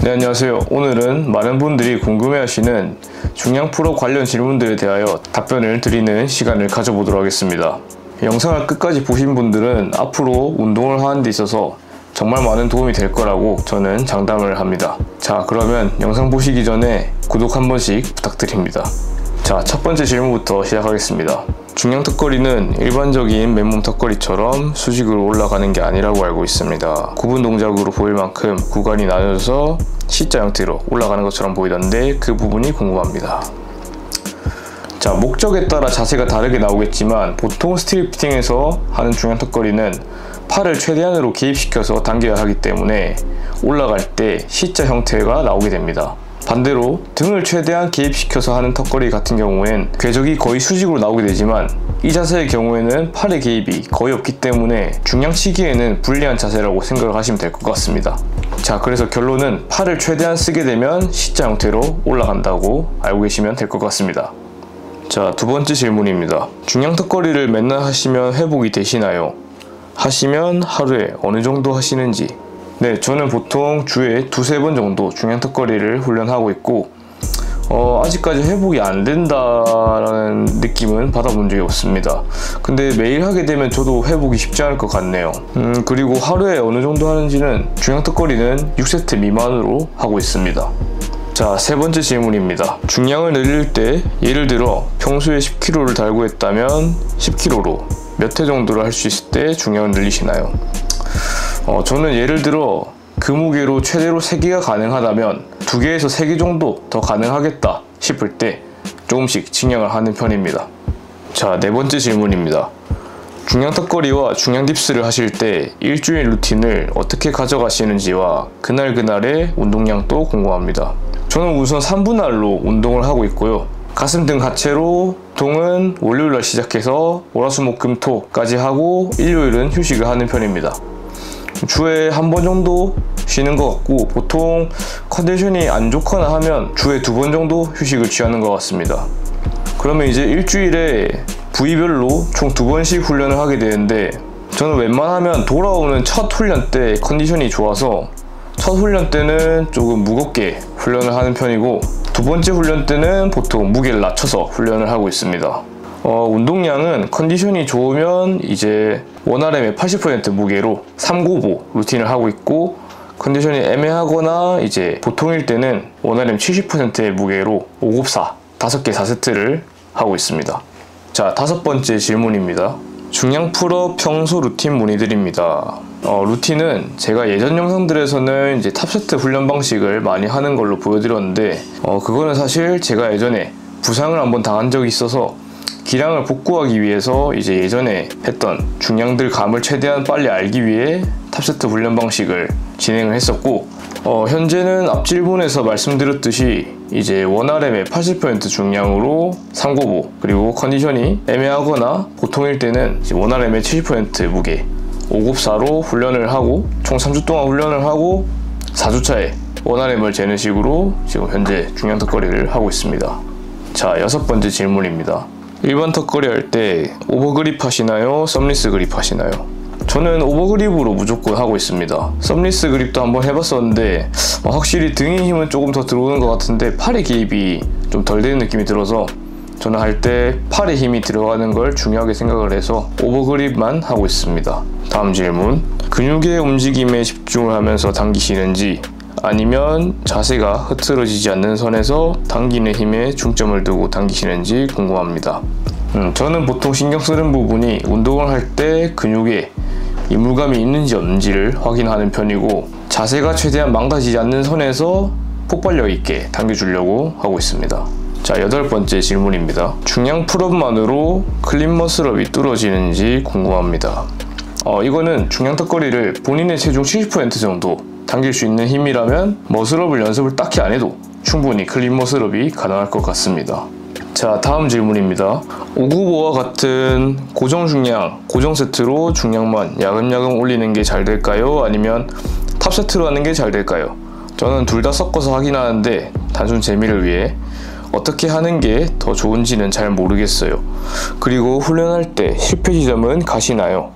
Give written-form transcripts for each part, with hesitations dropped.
네, 안녕하세요. 오늘은 많은 분들이 궁금해하시는 중량 프로 관련 질문들에 대하여 답변을 드리는 시간을 가져보도록 하겠습니다. 영상을 끝까지 보신 분들은 앞으로 운동을 하는 데 있어서 정말 많은 도움이 될 거라고 저는 장담을 합니다. 자, 그러면 영상 보시기 전에 구독 한 번씩 부탁드립니다. 자, 첫 번째 질문부터 시작하겠습니다. 중량 턱걸이는 일반적인 맨몸 턱걸이처럼 수직으로 올라가는 게 아니라고 알고 있습니다. 구분 동작으로 보일 만큼 구간이 나눠져서 C자 형태로 올라가는 것처럼 보이던데 그 부분이 궁금합니다. 자, 목적에 따라 자세가 다르게 나오겠지만 보통 스트립팅에서 하는 중량 턱걸이는 팔을 최대한으로 개입시켜서 당겨야 하기 때문에 올라갈 때 C자 형태가 나오게 됩니다. 반대로 등을 최대한 개입시켜서 하는 턱걸이 같은 경우엔 궤적이 거의 수직으로 나오게 되지만 이 자세의 경우에는 팔의 개입이 거의 없기 때문에 중량치기에는 불리한 자세라고 생각을 하시면 될 것 같습니다. 자, 그래서 결론은 팔을 최대한 쓰게 되면 C자 형태로 올라간다고 알고 계시면 될 것 같습니다. 자, 두 번째 질문입니다. 중량 턱걸이를 맨날 하시면 회복이 되시나요? 하시면 하루에 어느 정도 하시는지. 네, 저는 보통 주에 두세 번 정도 중량 턱걸이를 훈련하고 있고 아직까지 회복이 안 된다라는 느낌은 받아본 적이 없습니다. 근데 매일 하게 되면 저도 회복이 쉽지 않을 것 같네요. 그리고 하루에 어느 정도 하는지는 중량 턱걸이는 6세트 미만으로 하고 있습니다. 자, 세 번째 질문입니다. 중량을 늘릴 때 예를 들어 평소에 10kg를 달고 했다면 10kg로 몇 회 정도를 할 수 있을 때 중량을 늘리시나요? 저는 예를 들어 그 무게로 최대로 3개가 가능하다면 2개에서 3개 정도 더 가능하겠다 싶을 때 조금씩 증량을 하는 편입니다. 자, 네 번째 질문입니다. 중량 턱걸이와 중량 딥스를 하실 때 일주일 루틴을 어떻게 가져가시는지와 그날그날의 운동량도 궁금합니다. 저는 우선 3분할로 운동을 하고 있고요. 가슴 등 하체로 보통은 월요일날 시작해서 월화수목금토까지 하고 일요일은 휴식을 하는 편입니다. 주에 한 번 정도 쉬는 것 같고 보통 컨디션이 안 좋거나 하면 주에 2번 정도 휴식을 취하는 것 같습니다. 그러면 이제 일주일에 부위별로 총 2번씩 훈련을 하게 되는데 저는 웬만하면 돌아오는 첫 훈련 때 컨디션이 좋아서 첫 훈련 때는 조금 무겁게 훈련을 하는 편이고 두 번째 훈련 때는 보통 무게를 낮춰서 훈련을 하고 있습니다. 운동량은 컨디션이 좋으면 이제 원RM의 80% 무게로 3고보 루틴을 하고 있고 컨디션이 애매하거나 이제 보통일 때는 원RM 70%의 무게로 5곱사 5개 4세트를 하고 있습니다. 자, 다섯 번째 질문입니다. 중량 풀업 평소 루틴 문의드립니다. 루틴은 제가 예전 영상들에서는 이제 탑세트 훈련 방식을 많이 하는 걸로 보여드렸는데 그거는 사실 제가 예전에 부상을 한번 당한 적이 있어서 기량을 복구하기 위해서 이제 예전에 했던 중량들 감을 최대한 빨리 알기 위해 탑세트 훈련 방식을 진행을 했었고 현재는 앞 질문에서 말씀드렸듯이 이제 원RM의 80% 중량으로 3고보 그리고 컨디션이 애매하거나 보통일 때는 원RM의 70% 무게 5곱사로 훈련을 하고 총 3주 동안 훈련을 하고 4주차에 원RM을 재는 식으로 지금 현재 중량 턱걸이를 하고 있습니다. 자, 여섯 번째 질문입니다. 일반 턱걸이 할 때 오버그립 하시나요? 썸리스 그립 하시나요? 저는 오버그립으로 무조건 하고 있습니다. 썸리스 그립도 한번 해봤었는데 확실히 등의 힘은 조금 더 들어오는 것 같은데 팔의 개입이 좀 덜 되는 느낌이 들어서 저는 할 때 팔의 힘이 들어가는 걸 중요하게 생각을 해서 오버그립만 하고 있습니다. 다음 질문. 근육의 움직임에 집중을 하면서 당기시는지 아니면 자세가 흐트러지지 않는 선에서 당기는 힘에 중점을 두고 당기시는지 궁금합니다. 저는 보통 신경 쓰는 부분이 운동을 할 때 근육에 이물감이 있는지 없는지를 확인하는 편이고 자세가 최대한 망가지지 않는 선에서 폭발력 있게 당겨주려고 하고 있습니다. 자, 여덟 번째 질문입니다. 중량 풀업만으로 클린 머슬업이 뚫어지는지 궁금합니다. 이거는 중량 턱걸이를 본인의 체중 70% 정도 당길 수 있는 힘이라면 머슬업을 연습을 딱히 안 해도 충분히 클린 머슬업이 가능할 것 같습니다. 자, 다음 질문입니다. 595와 같은 고정 중량, 고정 세트로 중량만 야금야금 올리는 게 잘 될까요? 아니면 탑 세트로 하는 게 잘 될까요? 저는 둘 다 섞어서 하긴 하는데 단순 재미를 위해 어떻게 하는 게 더 좋은지는 잘 모르겠어요. 그리고 훈련할 때 실패 지점은 가시나요?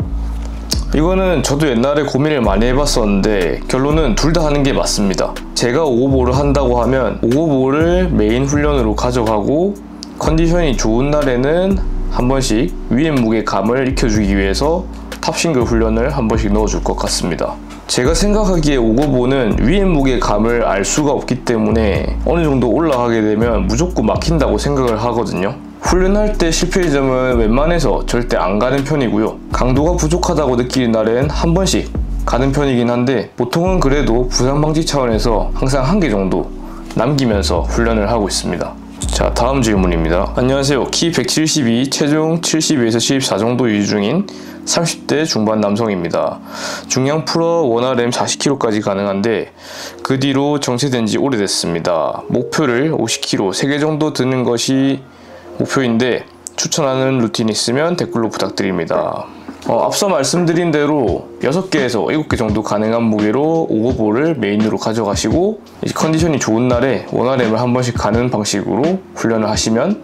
이거는 저도 옛날에 고민을 많이 해봤었는데 결론은 둘 다 하는 게 맞습니다. 제가 5호볼을 한다고 하면 5호볼을 메인 훈련으로 가져가고 컨디션이 좋은 날에는 한 번씩 위에 무게 감을 익혀주기 위해서 탑싱글 훈련을 한 번씩 넣어줄 것 같습니다. 제가 생각하기에 5호볼은 위에 무게 감을 알 수가 없기 때문에 어느 정도 올라가게 되면 무조건 막힌다고 생각을 하거든요. 훈련할 때 실패의 점은 웬만해서 절대 안 가는 편이고요. 강도가 부족하다고 느끼는 날엔 한 번씩 가는 편이긴 한데 보통은 그래도 부상 방지 차원에서 항상 한 개 정도 남기면서 훈련을 하고 있습니다. 자, 다음 질문입니다. 안녕하세요. 키 172, 체중 72에서 74 정도 유지 중인 30대 중반 남성입니다. 중량 풀업 원RM 40kg까지 가능한데 그 뒤로 정체된 지 오래됐습니다. 목표를 50kg 3개 정도 드는 것이 목표인데 추천하는 루틴 있으면 댓글로 부탁드립니다. 앞서 말씀드린 대로 6개에서 7개 정도 가능한 무게로 5호볼을 메인으로 가져가시고 이제 컨디션이 좋은 날에 원RM을 한 번씩 가는 방식으로 훈련을 하시면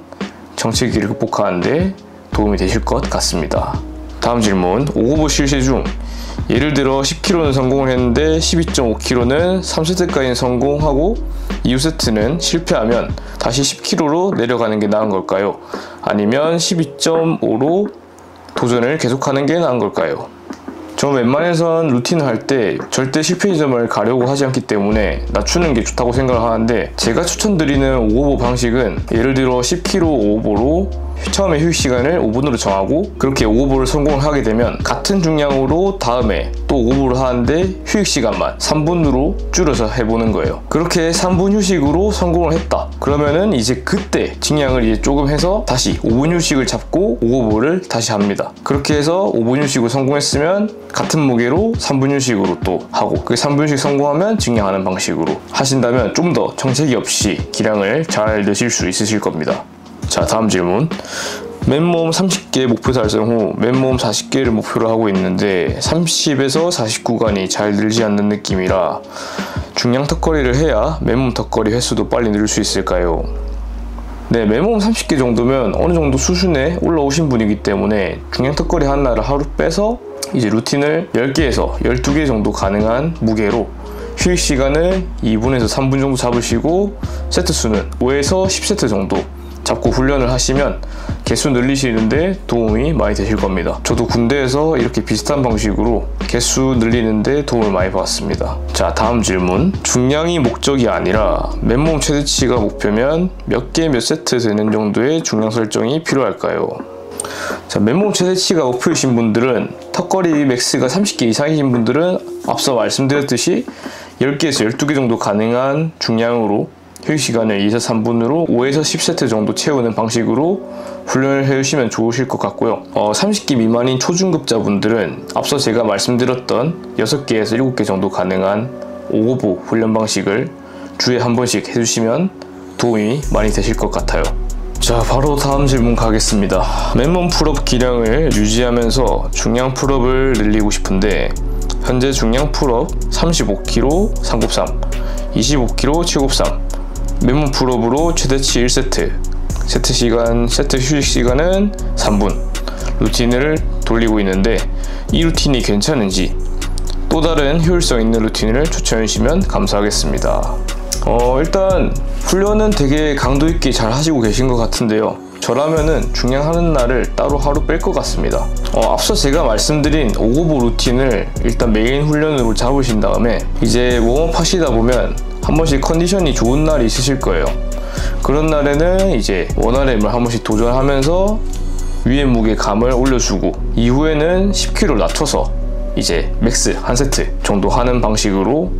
정체기를 극복하는 데 도움이 되실 것 같습니다. 다음 질문. 5호볼 실시 중 예를 들어 10kg는 성공을 했는데 12.5kg는 3세트까지는 성공하고 이후 세트는 실패하면 다시 10kg로 내려가는 게 나은 걸까요? 아니면 12.5로 도전을 계속하는 게 나은 걸까요? 저는 웬만해선 루틴을 할 때 절대 실패의 점을 가려고 하지 않기 때문에 낮추는 게 좋다고 생각을 하는데 제가 추천드리는 5호볼 방식은 예를 들어 10kg 5호볼로 처음에 휴식 시간을 5분으로 정하고 그렇게 5호볼을 성공을 하게 되면 같은 중량으로 다음에 또 5호볼을 하는데 휴식 시간만 3분으로 줄여서 해보는 거예요. 그렇게 3분 휴식으로 성공을 했다. 그러면은 이제 그때 증량을 이제 조금 해서 다시 5분 휴식을 잡고 5호볼을 다시 합니다. 그렇게 해서 5분 휴식으로 성공했으면 같은 무게로 3분 휴식으로 또 하고 그 3분 휴식 성공하면 증량하는 방식으로 하신다면 좀 더 정체기 없이 기량을 잘 내실 수 있으실 겁니다. 자, 다음 질문. 맨몸 30개 목표 달성 후 맨몸 40개를 목표로 하고 있는데 30에서 40 구간이 잘 늘지 않는 느낌이라 중량 턱걸이를 해야 맨몸 턱걸이 횟수도 빨리 늘 수 있을까요? 네, 맨몸 30개 정도면 어느 정도 수준에 올라오신 분이기 때문에 중량 턱걸이 하나를 하루 빼서 이제 루틴을 10개에서 12개 정도 가능한 무게로 휴식 시간을 2분에서 3분 정도 잡으시고 세트 수는 5에서 10세트 정도 잡고 훈련을 하시면 개수 늘리시는데 도움이 많이 되실 겁니다. 저도 군대에서 이렇게 비슷한 방식으로 개수 늘리는데 도움을 많이 받았습니다. 자, 다음 질문. 중량이 목적이 아니라 맨몸 최대치가 목표면 몇 개 몇 세트 되는 정도의 중량 설정이 필요할까요? 자, 맨몸 최대치가 목표이신 분들은 턱걸이 맥스가 30개 이상이신 분들은 앞서 말씀드렸듯이 10개에서 12개 정도 가능한 중량으로 휴식 시간을 2에서 3분으로 5에서 10세트 정도 채우는 방식으로 훈련을 해주시면 좋으실 것 같고요. 30개 미만인 초중급자분들은 앞서 제가 말씀드렸던 6개에서 7개 정도 가능한 5호보 훈련 방식을 주에 한 번씩 해주시면 도움이 많이 되실 것 같아요. 자, 바로 다음 질문 가겠습니다. 맨몸 풀업 기량을 유지하면서 중량 풀업을 늘리고 싶은데 현재 중량 풀업 35kg 상곱삼, 25kg 치곱삼, 맨몸 풀업으로 최대치 1세트, 세트 휴식 시간은 3분 루틴을 돌리고 있는데 이 루틴이 괜찮은지 또 다른 효율성 있는 루틴을 추천해 주시면 감사하겠습니다. 일단 훈련은 되게 강도 있게 잘 하시고 계신 것 같은데요. 저라면은 중량하는 날을 따로 하루 뺄 것 같습니다. 앞서 제가 말씀드린 5호보 루틴을 일단 메인 훈련으로 잡으신 다음에 이제 웜업 하시다 보면 한 번씩 컨디션이 좋은 날이 있으실 거예요. 그런 날에는 이제 원RM을 한 번씩 도전하면서 위에 무게 감을 올려주고 이후에는 10kg 낮춰서 이제 맥스 한 세트 정도 하는 방식으로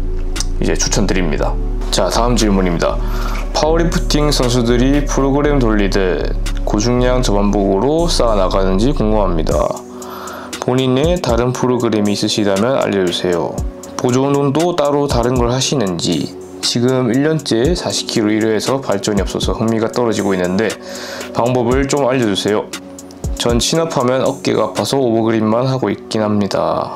이제 추천드립니다. 자, 다음 질문입니다. 파워리프팅 선수들이 프로그램 돌리듯 고중량 저반복으로 쌓아나가는지 궁금합니다. 본인의 다른 프로그램이 있으시다면 알려주세요. 보조 운동도 따로 다른 걸 하시는지. 지금 1년째 40kg 1회에서 발전이 없어서 흥미가 떨어지고 있는데 방법을 좀 알려주세요. 전 친업하면 어깨가 아파서 오버그립만 하고 있긴 합니다.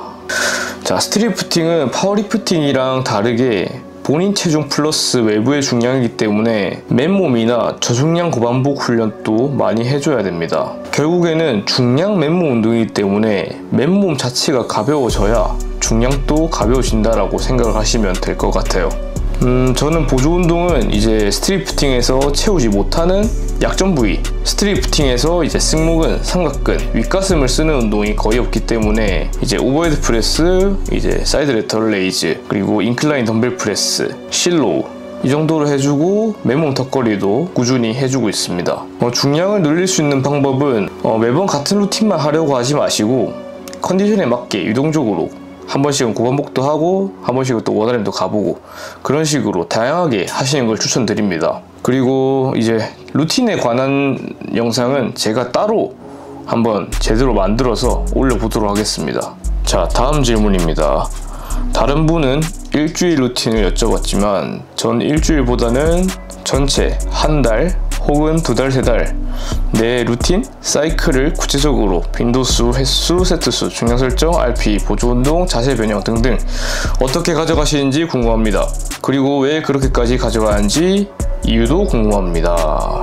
자, 스트릿리프팅은 파워리프팅이랑 다르게 본인 체중 플러스 외부의 중량이기 때문에 맨몸이나 저중량 고반복 훈련도 많이 해줘야 됩니다. 결국에는 중량 맨몸 운동이기 때문에 맨몸 자체가 가벼워져야 중량도 가벼워진다라고 생각을 하시면 될 것 같아요. 저는 보조 운동은 이제 스트리프팅에서 채우지 못하는 약점 부위, 스트리프팅에서 이제 승모근, 삼각근, 윗가슴을 쓰는 운동이 거의 없기 때문에 이제 오버헤드 프레스, 이제 사이드 레터럴 레이즈, 그리고 인클라인 덤벨 프레스, 실로우 이 정도로 해주고 맨몸 턱걸이도 꾸준히 해주고 있습니다. 중량을 늘릴 수 있는 방법은 매번 같은 루틴만 하려고 하지 마시고 컨디션에 맞게 유동적으로 한 번씩은 고반복도 하고 한 번씩은 또 원RM도 가보고 그런 식으로 다양하게 하시는 걸 추천드립니다. 그리고 이제 루틴에 관한 영상은 제가 따로 한번 제대로 만들어서 올려보도록 하겠습니다. 자, 다음 질문입니다. 다른 분은 일주일 루틴을 여쭤봤지만 전 일주일보다는 전체 한 달 혹은 두 달, 세 달 내 루틴, 사이클을 구체적으로 빈도수, 횟수, 세트수, 중량 설정, RP, 보조 운동, 자세 변형 등등 어떻게 가져가시는지 궁금합니다. 그리고 왜 그렇게까지 가져가는지 이유도 궁금합니다.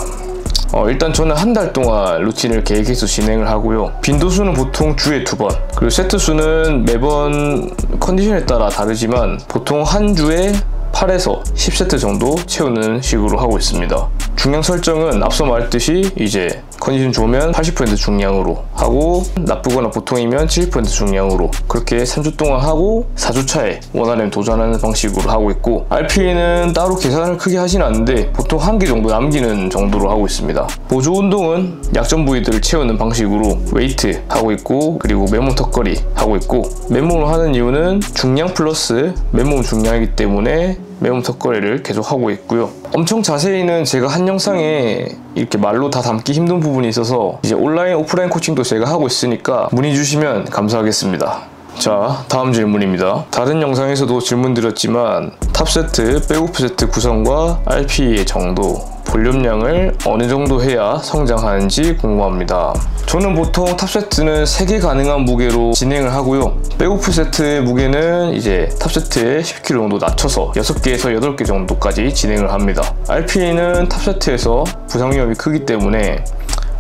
일단 저는 한 달 동안 루틴을 계획해서 진행을 하고요. 빈도수는 보통 주에 2번, 그리고 세트수는 매번 컨디션에 따라 다르지만 보통 한 주에 8에서 10세트 정도 채우는 식으로 하고 있습니다. 중량 설정은 앞서 말했듯이 이제 컨디션 좋으면 80% 중량으로 하고 나쁘거나 보통이면 70% 중량으로 그렇게 3주 동안 하고 4주 차에 원RM 도전하는 방식으로 하고 있고, RP는 따로 계산을 크게 하진 않는데 보통 1개 정도 남기는 정도로 하고 있습니다. 보조 운동은 약점 부위들을 채우는 방식으로 웨이트 하고 있고, 그리고 맨몸 턱걸이 하고 있고, 맨몸을 하는 이유는 중량 플러스 맨몸 중량이기 때문에 맨몸 턱걸이를 계속 하고 있고요. 엄청 자세히는 제가 한 영상에 이렇게 말로 다 담기 힘든 부분이 있어서 이제 온라인, 오프라인 코칭도 제가 하고 있으니까 문의 주시면 감사하겠습니다. 자, 다음 질문입니다. 다른 영상에서도 질문 드렸지만 탑세트, 백오프 세트 구성과 RP의 정도, 볼륨량을 어느 정도 해야 성장하는지 궁금합니다. 저는 보통 탑세트는 3개 가능한 무게로 진행을 하고요. 백오프 세트의 무게는 이제 탑세트에 10kg 정도 낮춰서 6개에서 8개 정도까지 진행을 합니다. RP는 탑세트에서 부상 위험이 크기 때문에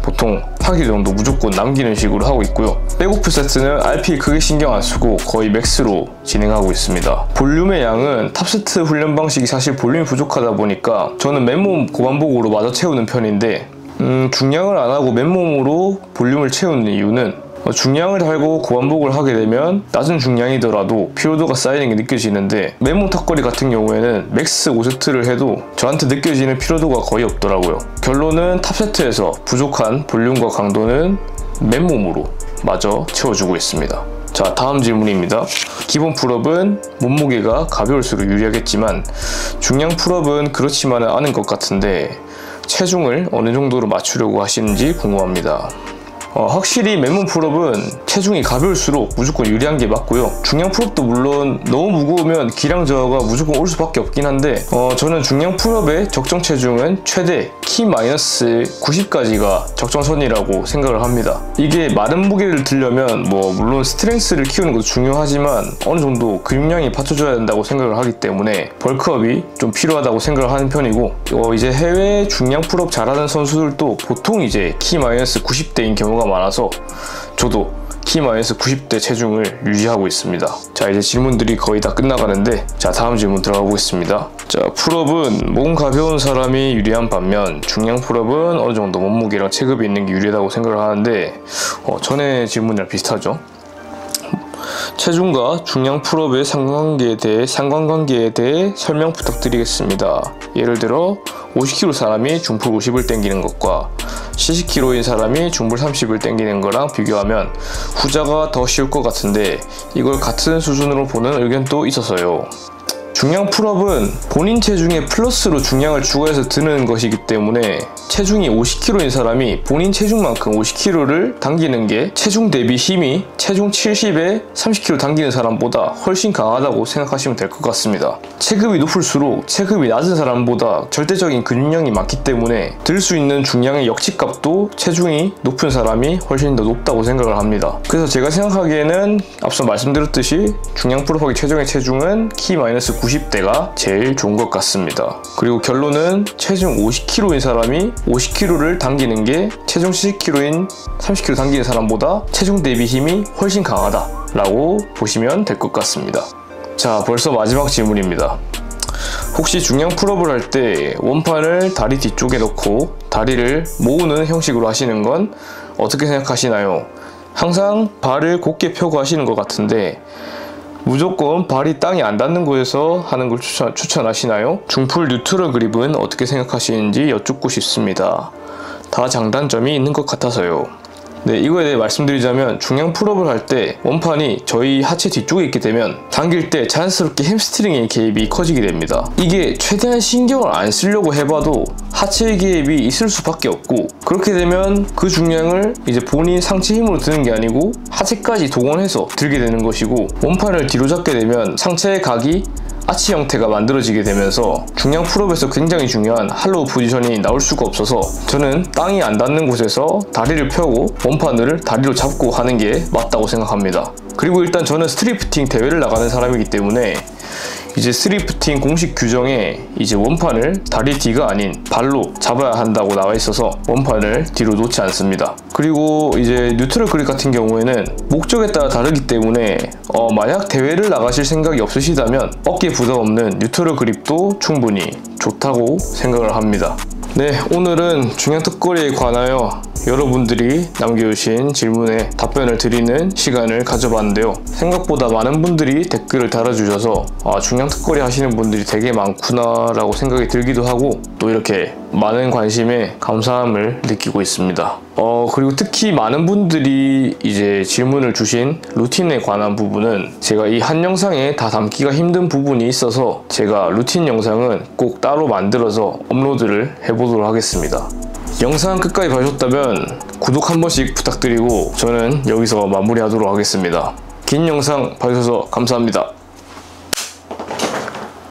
보통 1개 정도 무조건 남기는 식으로 하고 있고요. 백오프 세트는 RP 크게 신경 안 쓰고 거의 맥스로 진행하고 있습니다. 볼륨의 양은 탑세트 훈련 방식이 사실 볼륨이 부족하다 보니까 저는 맨몸 고반복으로 마저 채우는 편인데, 중량을 안 하고 맨몸으로 볼륨을 채우는 이유는 중량을 달고 고반복을 하게 되면 낮은 중량이더라도 피로도가 쌓이는 게 느껴지는데, 맨몸 턱걸이 같은 경우에는 맥스 5세트를 해도 저한테 느껴지는 피로도가 거의 없더라고요. 결론은 탑세트에서 부족한 볼륨과 강도는 맨몸으로 마저 채워주고 있습니다. 자, 다음 질문입니다. 기본 풀업은 몸무게가 가벼울수록 유리하겠지만 중량 풀업은 그렇지만은 않은 것 같은데 체중을 어느 정도로 맞추려고 하시는지 궁금합니다. 확실히 맨몸 풀업은 체중이 가벼울수록 무조건 유리한 게 맞고요. 중량 풀업도 물론 너무 무거우면 기량 저하가 무조건 올 수밖에 없긴 한데 저는 중량 풀업의 적정 체중은 최대 키 마이너스 90까지가 적정선이라고 생각을 합니다. 이게 마른 무게를 들려면 물론 스트렝스를 키우는 것도 중요하지만 어느 정도 근육량이 받쳐줘야 된다고 생각을 하기 때문에 벌크업이 좀 필요하다고 생각을 하는 편이고, 이제 해외 중량 풀업 잘하는 선수들도 보통 이제 키 마이너스 90대인 경우가 많아서 저도 키 마이너스 90대 체중을 유지하고 있습니다. 자, 이제 질문들이 거의 다 끝나가는데, 자, 다음 질문 들어가 보겠습니다. 자, 풀업은 몸 가벼운 사람이 유리한 반면 중량 풀업은 어느 정도 몸무게랑 체급이 있는 게 유리하다고 생각을 하는데 전에 질문이랑 비슷하죠. 체중과 중량 풀업의 상관관계에 대해 설명 부탁드리겠습니다. 예를 들어 50kg 사람이 중풀 50을 당기는 것과 70kg인 사람이 중풀 30을 당기는 거랑 비교하면 후자가 더 쉬울 것 같은데 이걸 같은 수준으로 보는 의견도 있어서요. 중량 풀업은 본인 체중에 플러스로 중량을 추가해서 드는 것이기 때문에 체중이 50kg인 사람이 본인 체중만큼 50kg를 당기는 게 체중 대비 힘이 체중 70에 30kg 당기는 사람보다 훨씬 강하다고 생각하시면 될 것 같습니다. 체급이 높을수록 체급이 낮은 사람보다 절대적인 근육량이 많기 때문에 들 수 있는 중량의 역치값도 체중이 높은 사람이 훨씬 더 높다고 생각을 합니다. 그래서 제가 생각하기에는 앞서 말씀드렸듯이 중량 풀업하기 최종의 체중은 키 마이너스 90대가 제일 좋은 것 같습니다. 그리고 결론은 체중 50kg인 사람이 50kg를 당기는 게 체중 70kg인 30kg 당기는 사람보다 체중 대비 힘이 훨씬 강하다 라고 보시면 될 것 같습니다. 자, 벌써 마지막 질문입니다. 혹시 중량 풀업을 할 때 원판을 다리 뒤쪽에 넣고 다리를 모으는 형식으로 하시는 건 어떻게 생각하시나요? 항상 발을 곧게 펴고 하시는 것 같은데 무조건 발이 땅에 안 닿는 곳에서 하는 걸 추천하시나요? 중풀 뉴트럴 그립은 어떻게 생각하시는지 여쭙고 싶습니다. 다 장단점이 있는 것 같아서요. 네, 이거에 대해 말씀드리자면 중량 풀업을 할 때 원판이 저희 하체 뒤쪽에 있게 되면 당길 때 자연스럽게 햄스트링의 개입이 커지게 됩니다. 이게 최대한 신경을 안 쓰려고 해봐도 하체의 개입이 있을 수밖에 없고, 그렇게 되면 그 중량을 이제 본인 상체 힘으로 드는 게 아니고 하체까지 동원해서 들게 되는 것이고, 원판을 뒤로 잡게 되면 상체의 각이 아치 형태가 만들어지게 되면서 중량 풀업에서 굉장히 중요한 할로우 포지션이 나올 수가 없어서 저는 땅이 안 닿는 곳에서 다리를 펴고 원판을 다리로 잡고 하는 게 맞다고 생각합니다. 그리고 일단 저는 스트리프팅 대회를 나가는 사람이기 때문에 이제 스트리프팅 공식 규정에 이제 원판을 다리 뒤가 아닌 발로 잡아야 한다고 나와 있어서 원판을 뒤로 놓지 않습니다. 그리고 이제 뉴트럴 그립 같은 경우에는 목적에 따라 다르기 때문에 만약 대회를 나가실 생각이 없으시다면 어깨 부담 없는 뉴트럴 그립도 충분히 좋다고 생각을 합니다. 네, 오늘은 중량 턱걸이에 관하여 여러분들이 남겨주신 질문에 답변을 드리는 시간을 가져봤는데요. 생각보다 많은 분들이 댓글을 달아주셔서 중량 턱걸이 하시는 분들이 되게 많구나 라고 생각이 들기도 하고, 또 이렇게 많은 관심에 감사함을 느끼고 있습니다. 그리고 특히 많은 분들이 이제 질문을 주신 루틴에 관한 부분은 제가 이 한 영상에 다 담기가 힘든 부분이 있어서 제가 루틴 영상은 꼭 따로 만들어서 업로드를 해보도록 하겠습니다. 영상 끝까지 봐주셨다면 구독 한 번씩 부탁드리고 저는 여기서 마무리하도록 하겠습니다. 긴 영상 봐주셔서 감사합니다.